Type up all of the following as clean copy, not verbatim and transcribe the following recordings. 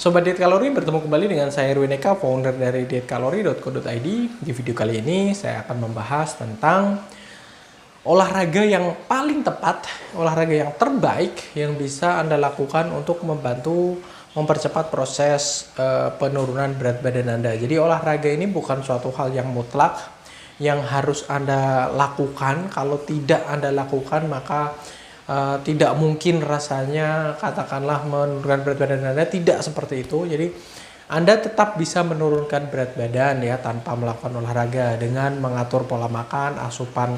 Sobat Diet Kalori, bertemu kembali dengan saya Erwin Eka, founder dari dietkalori.co.id. Di video kali ini saya akan membahas tentang olahraga yang paling tepat, olahraga yang terbaik yang bisa Anda lakukan untuk membantu mempercepat proses penurunan berat badan Anda. Jadi olahraga ini bukan suatu hal yang mutlak yang harus Anda lakukan. Kalau tidak Anda lakukan maka tidak mungkin rasanya katakanlah menurunkan berat badan Anda, tidak seperti itu. Jadi Anda tetap bisa menurunkan berat badan ya tanpa melakukan olahraga dengan mengatur pola makan, asupan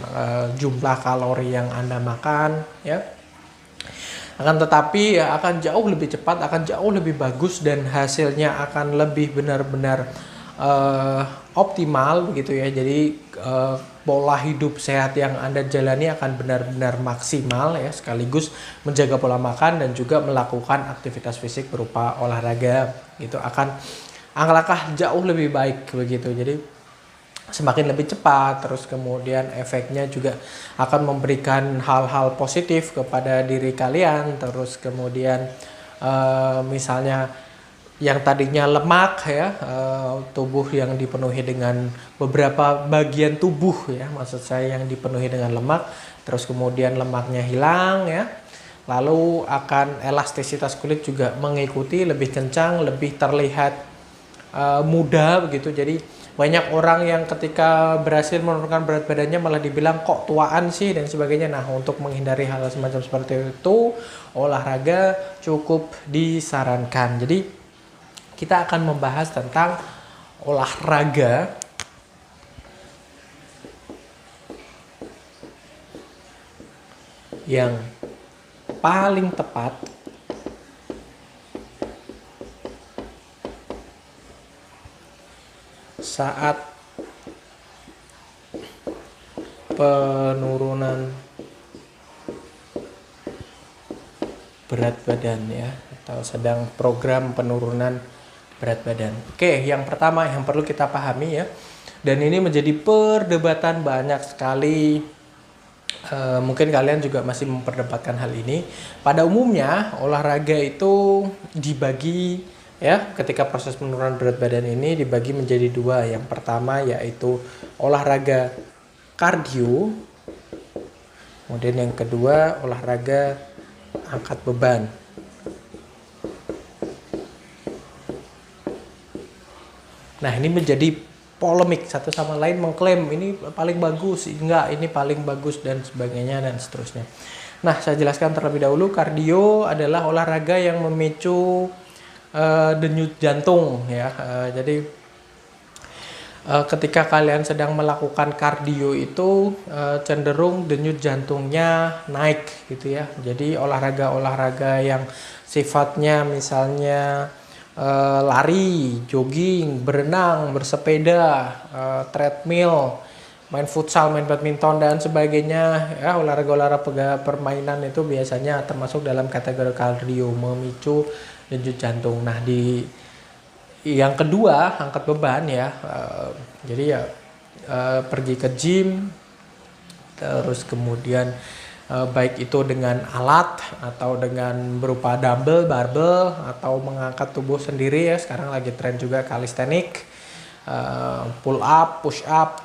jumlah kalori yang Anda makan ya. Akan tetapi ya akan jauh lebih cepat, akan jauh lebih bagus, dan hasilnya akan lebih benar-benar optimal begitu ya. Jadi pola hidup sehat yang Anda jalani akan benar-benar maksimal ya, sekaligus menjaga pola makan dan juga melakukan aktivitas fisik berupa olahraga gitu akan langkah jauh lebih baik begitu. Jadi semakin lebih cepat, terus kemudian efeknya juga akan memberikan hal-hal positif kepada diri kalian. Terus kemudian misalnya yang tadinya lemak ya, tubuh yang dipenuhi dengan beberapa bagian tubuh ya, maksud saya yang dipenuhi dengan lemak, terus kemudian lemaknya hilang ya, lalu akan elastisitas kulit juga mengikuti lebih kencang, lebih terlihat muda begitu. Jadi banyak orang yang ketika berhasil menurunkan berat badannya malah dibilang kok tuaan sih dan sebagainya. Nah, untuk menghindari hal semacam seperti itu, olahraga cukup disarankan. Jadi kita akan membahas tentang olahraga yang paling tepat saat penurunan berat badan ya, atau sedang program penurunan berat badan. Oke, yang pertama yang perlu kita pahami ya, dan ini menjadi perdebatan banyak sekali. Mungkin kalian juga masih memperdebatkan hal ini. Pada umumnya olahraga itu dibagi ya, ketika proses penurunan berat badan ini dibagi menjadi dua. Yang pertama yaitu olahraga kardio, kemudian yang kedua olahraga angkat beban. Nah, ini menjadi polemik, satu sama lain mengklaim ini paling bagus, enggak ini paling bagus, dan sebagainya dan seterusnya. Nah, saya jelaskan terlebih dahulu, kardio adalah olahraga yang memicu denyut jantung ya. Jadi ketika kalian sedang melakukan kardio itu cenderung denyut jantungnya naik gitu ya. Jadi olahraga-olahraga yang sifatnya misalnya lari, jogging, berenang, bersepeda, treadmill, main futsal, main badminton dan sebagainya ya, olahraga-olahraga permainan itu biasanya termasuk dalam kategori kardio, memicu denyut jantung. Nah, di yang kedua angkat beban ya, jadi ya pergi ke gym, terus kemudian baik itu dengan alat atau dengan berupa dumbbell, barbel, atau mengangkat tubuh sendiri ya. Sekarang lagi tren juga calisthenics, pull up, push up,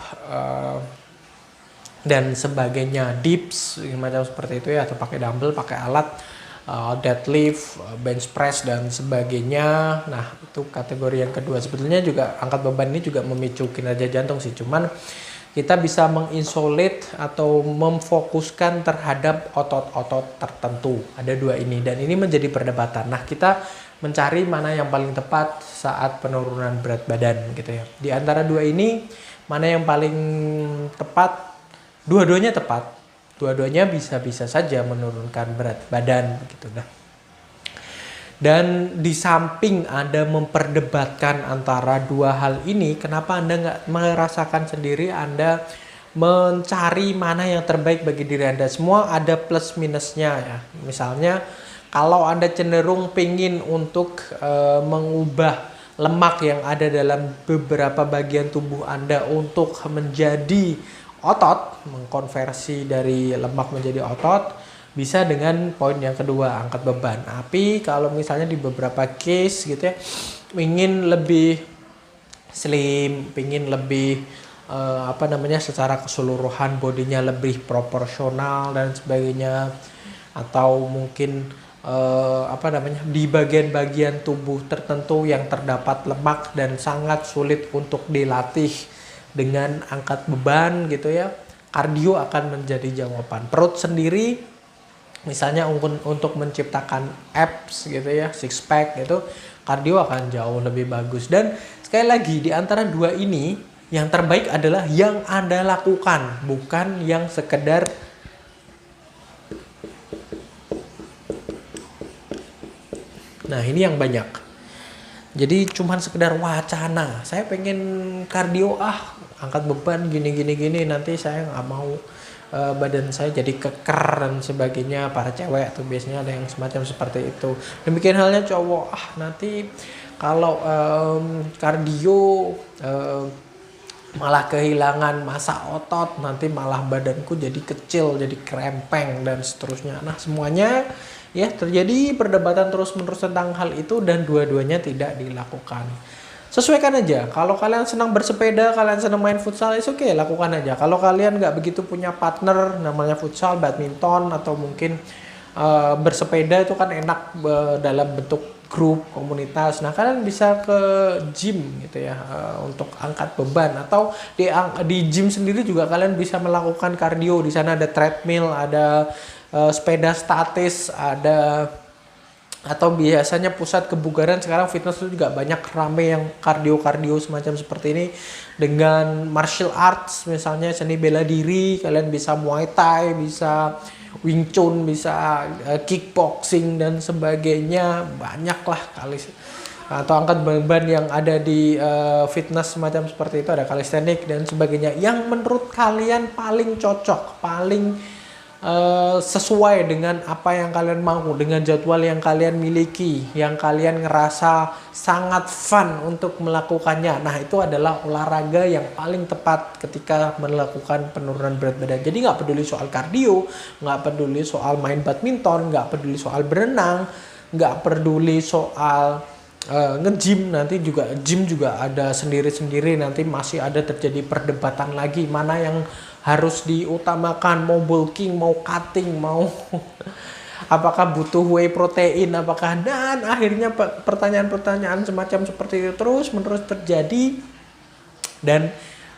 dan sebagainya, dips macam seperti itu ya, atau pakai dumbbell, pakai alat, deadlift, bench press dan sebagainya. Nah, itu kategori yang kedua. Sebetulnya juga angkat beban ini juga memicu kinerja jantung sih, cuman kita bisa mengisolate atau memfokuskan terhadap otot-otot tertentu. Ada dua ini, dan ini menjadi perdebatan. Nah, kita mencari mana yang paling tepat saat penurunan berat badan gitu ya. Di antara dua ini, mana yang paling tepat? Dua-duanya tepat. Dua-duanya bisa-bisa saja menurunkan berat badan gitu. Nah, dan di samping Anda memperdebatkan antara dua hal ini, kenapa Anda nggak merasakan sendiri, Anda mencari mana yang terbaik bagi diri Anda? Semua ada plus minusnya ya. Misalnya kalau Anda cenderung pingin untuk mengubah lemak yang ada dalam beberapa bagian tubuh Anda untuk menjadi otot, mengkonversi dari lemak menjadi otot, bisa dengan poin yang kedua, angkat beban. Tapi kalau misalnya di beberapa case gitu ya, ingin lebih slim, ingin lebih secara keseluruhan bodinya lebih proporsional dan sebagainya, atau mungkin di bagian-bagian tubuh tertentu yang terdapat lemak dan sangat sulit untuk dilatih dengan angkat beban gitu ya, kardio akan menjadi jawaban. Perut sendiri misalnya untuk menciptakan abs gitu ya, six pack gitu, kardio akan jauh lebih bagus. Dan sekali lagi di antara dua ini yang terbaik adalah yang Anda lakukan, bukan yang sekedar nah ini yang banyak. Jadi cuman sekedar wacana, saya pengen kardio angkat beban gini nanti saya nggak mau badan saya jadi keker dan sebagainya. Para cewek tuh biasanya ada yang semacam seperti itu. Demikian halnya cowok, nanti kalau kardio malah kehilangan massa otot, nanti malah badanku jadi kecil, jadi krempeng dan seterusnya. Nah semuanya ya terjadi perdebatan terus-menerus tentang hal itu dan dua-duanya tidak dilakukan. Sesuaikan aja. Kalau kalian senang bersepeda, kalian senang main futsal, oke, lakukan aja. Kalau kalian nggak begitu punya partner, namanya futsal, badminton, atau mungkin bersepeda itu kan enak dalam bentuk grup, komunitas. Nah kalian bisa ke gym gitu ya untuk angkat beban, atau di gym sendiri juga kalian bisa melakukan kardio. Di sana ada treadmill, ada sepeda statis, ada, atau biasanya pusat kebugaran sekarang fitness itu juga banyak rame yang kardio semacam seperti ini dengan martial arts, misalnya seni bela diri. Kalian bisa Muay Thai, bisa Wing Chun, bisa kickboxing dan sebagainya, banyaklah kali. Atau angkat beban yang ada di fitness semacam seperti itu, ada calisthenics dan sebagainya. Yang menurut kalian paling cocok, paling sesuai dengan apa yang kalian mau, dengan jadwal yang kalian miliki, yang kalian ngerasa sangat fun untuk melakukannya. Nah itu adalah olahraga yang paling tepat ketika melakukan penurunan berat badan. Jadi nggak peduli soal kardio, nggak peduli soal main badminton, nggak peduli soal berenang, nggak peduli soal nge-gym. Nanti juga gym juga ada sendiri-sendiri, nanti masih ada terjadi perdebatan lagi mana yang harus diutamakan, mau bulking, mau cutting, mau apakah butuh whey protein, apakah, dan akhirnya pertanyaan-pertanyaan semacam seperti itu terus menerus terjadi. Dan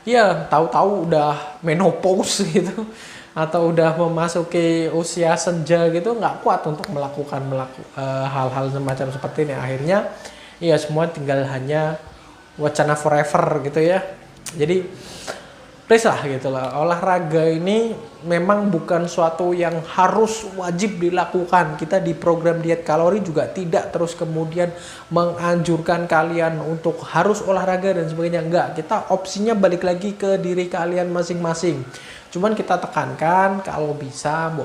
ya tahu-tahu udah menopause gitu, atau udah memasuki usia senja gitu, nggak kuat untuk melakukan hal-hal semacam seperti ini. Akhirnya ya semua tinggal hanya wacana forever gitu ya. Jadi please lah gitu lah, olahraga ini memang bukan suatu yang harus wajib dilakukan. Kita di program diet kalori juga tidak terus kemudian menganjurkan kalian untuk harus olahraga dan sebagainya, enggak. Kita opsinya balik lagi ke diri kalian masing-masing. Cuman kita tekankan kalau bisa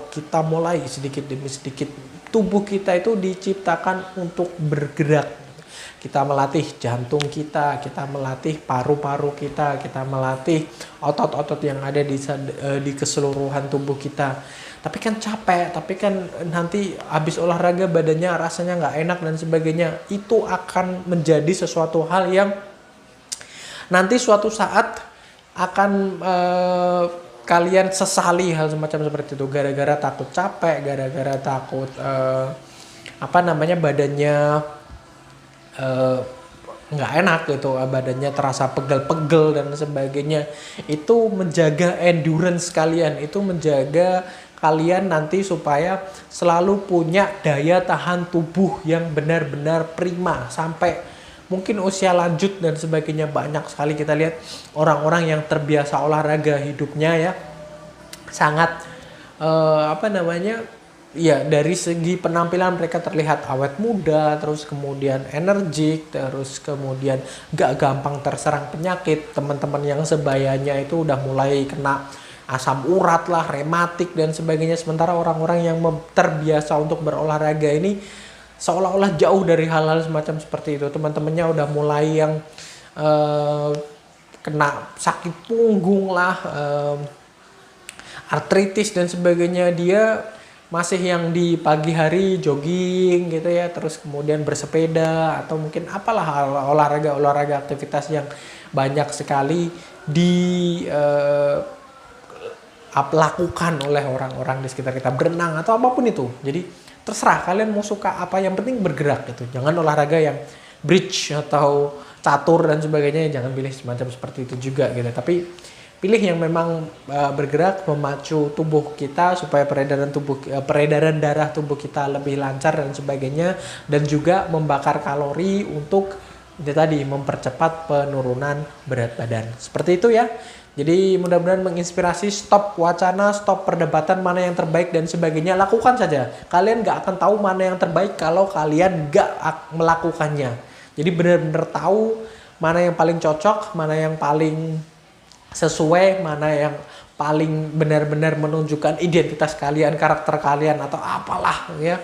kita mulai sedikit demi sedikit. Tubuh kita itu diciptakan untuk bergerak. Kita melatih jantung kita melatih paru-paru kita melatih otot-otot yang ada di keseluruhan tubuh kita. Tapi kan capek, tapi kan nanti habis olahraga badannya rasanya nggak enak dan sebagainya. Itu akan menjadi sesuatu hal yang nanti suatu saat akan kalian sesali hal semacam seperti itu, gara-gara takut capek, gara-gara takut badannya nggak enak gitu, badannya terasa pegel-pegel dan sebagainya. Itu menjaga endurance kalian, itu menjaga kalian nanti supaya selalu punya daya tahan tubuh yang benar-benar prima sampai mungkin usia lanjut dan sebagainya. Banyak sekali kita lihat orang-orang yang terbiasa olahraga hidupnya ya sangat dari segi penampilan mereka terlihat awet muda, terus kemudian energik, terus kemudian gak gampang terserang penyakit. Teman-teman yang sebayanya itu udah mulai kena asam urat lah, rematik dan sebagainya. Sementara orang-orang yang terbiasa untuk berolahraga ini seolah-olah jauh dari hal-hal semacam seperti itu. Teman-temannya udah mulai yang kena sakit punggung lah, artritis dan sebagainya. Dia masih yang di pagi hari jogging gitu ya, terus kemudian bersepeda atau mungkin apalah olahraga aktivitas yang banyak sekali lakukan oleh orang-orang di sekitar kita, berenang atau apapun itu. Jadi terserah kalian mau suka apa, yang penting bergerak gitu. Jangan olahraga yang bridge atau catur dan sebagainya, jangan pilih semacam seperti itu juga gitu. Tapi pilih yang memang bergerak, memacu tubuh kita supaya peredaran darah tubuh kita lebih lancar dan sebagainya, dan juga membakar kalori untuk itu tadi mempercepat penurunan berat badan. Seperti itu ya. Jadi mudah-mudahan menginspirasi. Stop wacana, stop perdebatan mana yang terbaik dan sebagainya. Lakukan saja. Kalian gak akan tahu mana yang terbaik kalau kalian gak melakukannya. Jadi benar-benar tahu mana yang paling cocok, mana yang paling sesuai, mana yang paling benar-benar menunjukkan identitas kalian, karakter kalian atau apalah ya.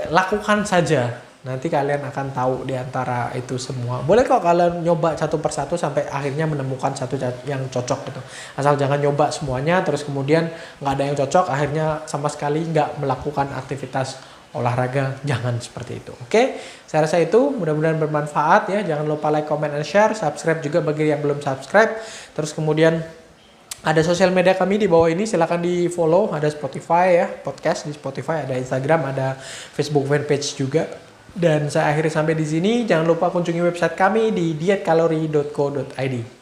Lakukan saja. Nanti kalian akan tahu di antara itu semua. Boleh kok kalian nyoba satu persatu sampai akhirnya menemukan satu yang cocok gitu. Asal jangan nyoba semuanya terus kemudian nggak ada yang cocok, akhirnya sama sekali nggak melakukan aktivitas olahraga. Jangan seperti itu. Oke, saya rasa itu mudah-mudahan bermanfaat ya. Jangan lupa like, comment, and share. Subscribe juga bagi yang belum subscribe. Terus kemudian ada sosial media kami di bawah ini, silakan di follow. Ada Spotify ya, podcast di Spotify, ada Instagram, ada Facebook fanpage juga. Dan saya akhiri sampai di sini. Jangan lupa kunjungi website kami di dietkalori.co.id.